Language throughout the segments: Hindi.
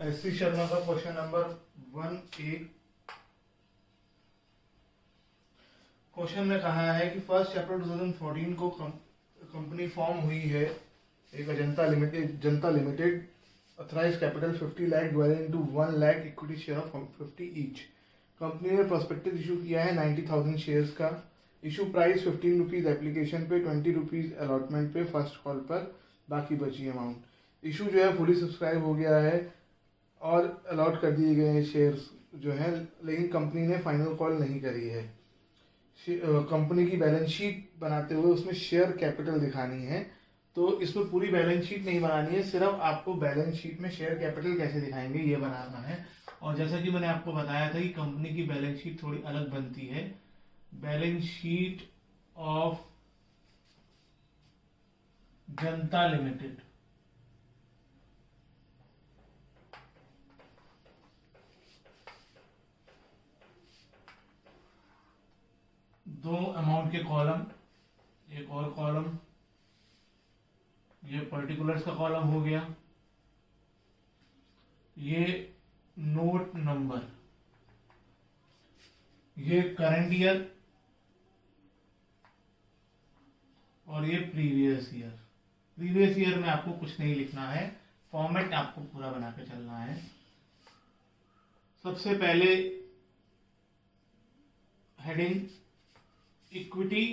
एस.सी. शर्मा का क्वेश्चन नंबर 1A। क्वेश्चन में कहा है कि फर्स्ट चैप्टर 2014 को कंपनी फॉर्म हुई है, एक Janata limited, authorise capital 50 lakh divided into 1 lakh, equity share of 50 each. Company ने प्रोस्पेक्टस इशू किया है 90,000 शेयर्स का। इशू प्राइस 15 रुपीज़ एप्लीकेशन पे, 20 रुपीज़ अलॉटमेंट पे फर्स्ट कॉल पर, बाकी बची अमाउंट। इशू जो है फुली सब्सक्राइब हो गया है और अलॉट कर दिए गए हैं शेयर्स जो है, लेकिन कंपनी ने फाइनल कॉल नहीं करी है। कंपनी की बैलेंस शीट बनाते हुए उसमें शेयर कैपिटल दिखानी है, तो इसमें पूरी बैलेंस शीट नहीं बनानी है, सिर्फ आपको बैलेंस शीट में शेयर कैपिटल कैसे दिखाएंगे ये बनाना है। और जैसा कि मैंने आपको बताया था कि कंपनी की बैलेंस शीट थोड़ी अलग बनती है। Balance sheet of Janata limited, दो अमाउंट के कॉलम, एक और कॉलम, ये पर्टिकुलर्स का कॉलम हो गया, ये नोट नंबर, ये करंट ईयर और ये प्रीवियस ईयर। प्रीवियस ईयर में आपको कुछ नहीं लिखना है, फॉर्मेट आपको पूरा बना के चलना है। सबसे पहले हेडिंग इक्विटी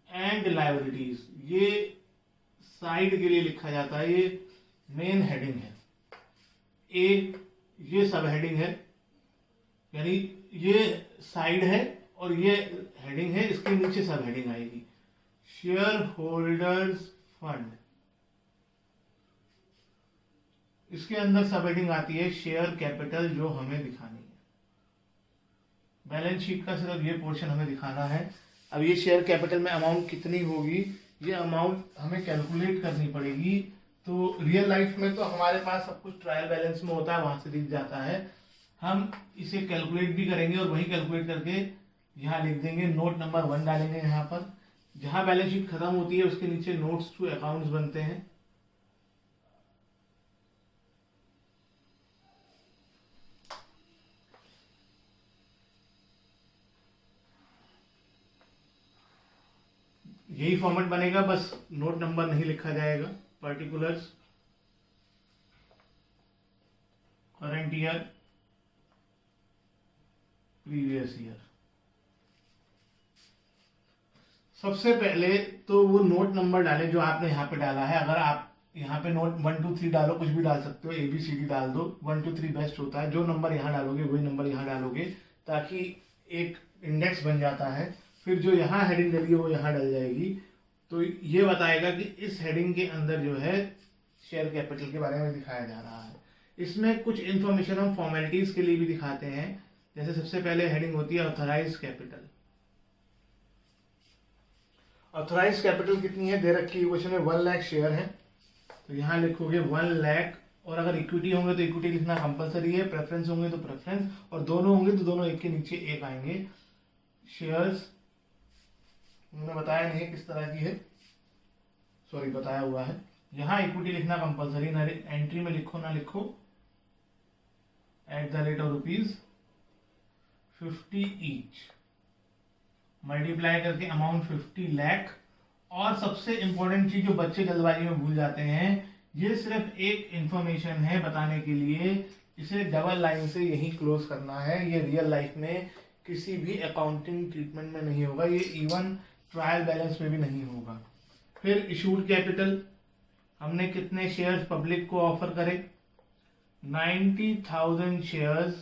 एंड लायबिलिटीज, ये साइड के लिए लिखा जाता है, ये मेन हेडिंग है। ये सब हेडिंग है, यानी ये साइड है और ये हेडिंग है, इसके नीचे सब हेडिंग आएगी। शेयर होल्डर्स फंड, इसके अंदर सब हेडिंग आती है शेयर कैपिटल जो हमें दिखानी है। बैलेंस शीट का सिर्फ ये पोर्शन हमें दिखाना है। अब ये शेयर कैपिटल में अमाउंट कितनी होगी, ये अमाउंट हमें कैलकुलेट करनी पड़ेगी। तो रियल लाइफ में तो हमारे पास सब कुछ ट्रायल बैलेंस में होता है, वहां से दिख जाता है। हम इसे कैलकुलेट भी करेंगे और वही कैलकुलेट करके यहाँ लिख देंगे, नोट नंबर 1 डालेंगे यहाँ पर। जहां बैलेंस शीट खत्म होती है उसके नीचे नोट्स टू अकाउंट्स बनते हैं। यही फॉर्मेट बनेगा, बस नोट नंबर नहीं लिखा जाएगा। Particulars, current year, previous year. सबसे पहले तो वो नोट नंबर डालें जो आपने यहाँ पे डाला है। अगर आप यहाँ पे नोट 1 2 3 डालो, कुछ भी डाल सकते हो, ABCD डाल दो, 1 2 3 बेस्ट होता है। जो नंबर यहाँ डालोगे वही नंबर यहाँ डालोगे, ताकि एक इंडेक्स बन जाता है। फिर जो यहाँ हेडिंग डली है वो यहाँ डल जाएगी। तो ये बताएगा कि इस हेडिंग के अंदर जो है शेयर कैपिटल के बारे में दिखाया जा रहा है। इसमें कुछ इन्फॉर्मेशन हम फॉर्मेलिटीज के लिए भी दिखाते हैं। जैसे सबसे पहले हेडिंग होती है ऑथराइज कैपिटल। ऑथराइज कैपिटल कितनी है दे रखी है क्वेश्चन में, 1 लाख शेयर है, तो यहाँ लिखोगे 1 लाख। और अगर इक्विटी होंगे तो इक्विटी लिखना कंपलसरी है, प्रेफरेंस होंगे तो प्रेफरेंस, और दोनों होंगे तो दोनों एक के नीचे एक आएंगे। शेयर्स उन्होंने बताया नहीं किस तरह की है, सॉरी बताया हुआ है। यहाँ इक्विटी लिखना कंपलसरी, ना एंट्री में लिखो ना लिखो, @rupees 50 ईच, मल्टीप्लाई करके अमाउंट 50 लाख। और सबसे इंपॉर्टेंट चीज जो बच्चे जल्दबाजी में भूल जाते हैं, ये सिर्फ एक इंफॉर्मेशन है बताने के लिए, इसे डबल लाइन से यही क्लोज करना है। ये रियल लाइफ में किसी भी अकाउंटिंग ट्रीटमेंट में नहीं होगा, ये इवन ट्रायल बैलेंस में भी नहीं होगा। फिर इशूड कैपिटल, हमने कितने शेयर्स पब्लिक को ऑफर करे, 90,000 shares,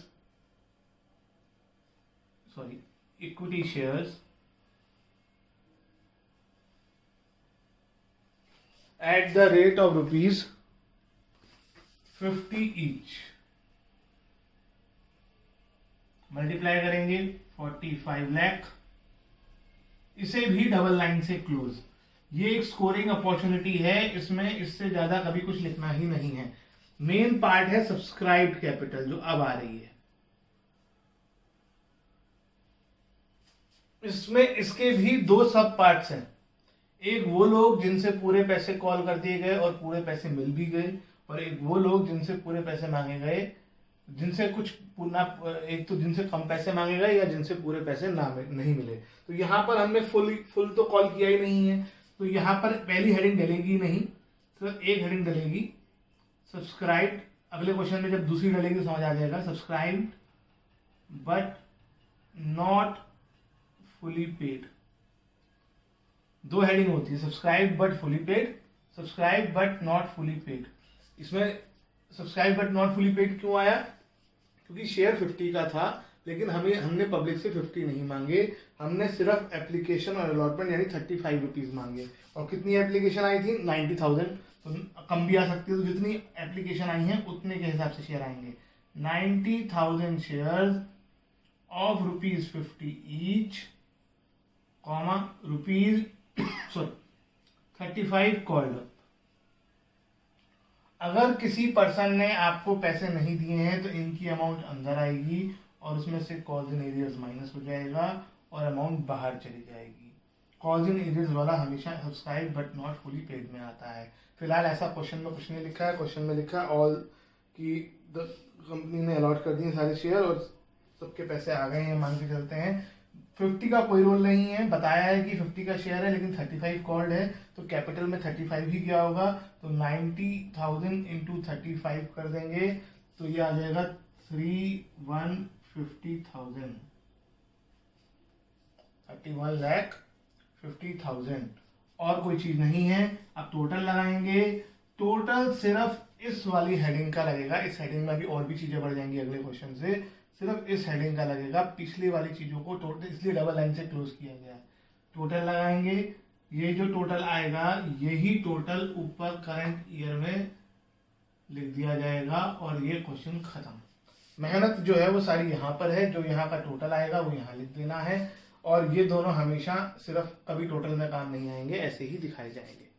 sorry equity shares at the rate of rupees 50 each, multiply करेंगे 45 लाख। इसे भी डबल लाइन से क्लोज। ये एक स्कोरिंग अपॉर्चुनिटी है, इसमें इससे ज्यादा कभी कुछ लिखना ही नहीं है। मेन पार्ट है सब्सक्राइब्ड कैपिटल जो अब आ रही है। इसमें इसके भी 2 सब पार्ट्स हैं। एक वो लोग जिनसे पूरे पैसे कॉल कर दिए गए और पूरे पैसे मिल भी गए, और एक वो लोग जिनसे पूरे पैसे मांगे गए, जिनसे कुछ ना, एक तो जिनसे कम पैसे मांगे गए या जिनसे पूरे पैसे नहीं मिले। तो यहाँ पर हमने फुल तो कॉल किया ही नहीं है, तो यहाँ पर पहली हेडिंग डलेगी नहीं, तो एक हेडिंग डलेगी सब्सक्राइब। अगले क्वेश्चन में जब दूसरी डलेगी तो समझ आ जाएगा, subscribe but not fully paid. दो हेडिंग होती है, subscribe but fully paid, subscribe but not fully paid. इसमें subscribe but not fully paid क्यों आया? क्योंकि शेयर 50 का था, लेकिन हमने पब्लिक से 50 नहीं मांगे, हमने सिर्फ एप्लीकेशन और अलॉटमेंट यानी 35 रुपीज मांगे। और कितनी एप्लीकेशन आई थी? 90,000। तो कम भी आ सकती है, तो जितनी एप्लीकेशन आई है उतने के हिसाब से शेयर आएंगे। 90,000 share of ₹50 each, comma rupees 35 called up. अगर किसी पर्सन ने आपको पैसे नहीं दिए हैं तो इनकी अमाउंट अंदर आएगी और उसमें से कॉल्स इन एरियर्स माइनस हो जाएगा और अमाउंट बाहर चली जाएगी। कॉल्स इन एरियर्स वाला हमेशा subscribe but not fully paid में आता है। फिलहाल ऐसा क्वेश्चन में कुछ नहीं लिखा है। क्वेश्चन में लिखा ऑल की कंपनी ने अलॉट कर दिए सारे शेयर और सबके पैसे आ गए हैं, मान के चलते हैं। 50 का कोई रोल नहीं है, बताया है कि 50 का शेयर है लेकिन 35 कॉल्ड है, तो कैपिटल में 35 ही गया होगा। तो 90,000 इंटू 35 कर देंगे तो ये आ जाएगा 31,50,000, 31,50,000। और कोई चीज नहीं है। अब टोटल लगाएंगे, टोटल सिर्फ इस वाली हेडिंग का लगेगा। इस हेडिंग में अभी और भी चीजें बढ़ जाएंगी अगले क्वेश्चन से, सिर्फ इस हेडिंग का लगेगा, पिछली वाली चीजों को टोटल, इसलिए डबल लाइन से क्लोज किया गया है। टोटल लगाएंगे, ये जो टोटल आएगा यही टोटल ऊपर करंट ईयर में लिख दिया जाएगा और ये क्वेश्चन खत्म। मेहनत जो है वो सारी यहाँ पर है, जो यहाँ का टोटल आएगा वो यहाँ लिख देना है, और ये दोनों हमेशा सिर्फ कभी टोटल में काम नहीं आएंगे, ऐसे ही दिखाए जाएंगे।